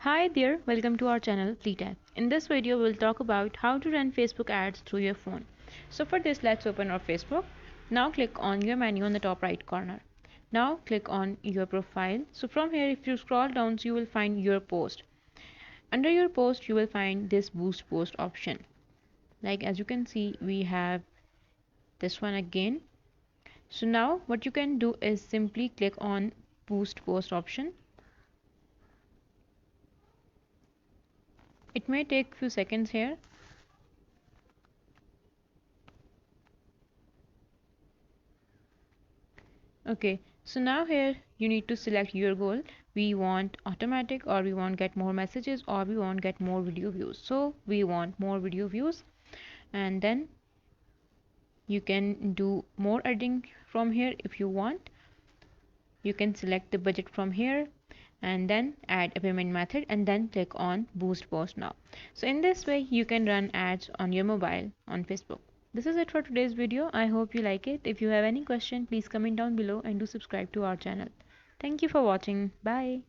Hi there, welcome to our channel Fleetag. In this video we'll talk about how to run Facebook ads through your phone. So for this, let's open our Facebook. Now click on your menu on the top right corner. Now click on your profile. So from here, if you scroll down, so you will find your post. Under your post you will find this boost post option. Like as you can see, we have this one again. So now what you can do is simply click on boost post option. It may take few seconds here. Okay, so now here you need to select your goal. We want automatic, or we want get more messages, or we want get more video views. So we want more video views, and then you can do more editing from here if you want. You can select the budget from here and then add a payment method and then click on boost post now. So in this way you can run ads on your mobile on Facebook. This is it for today's video. I hope you like it. If you have any question, please comment down below and do subscribe to our channel. Thank you for watching. Bye.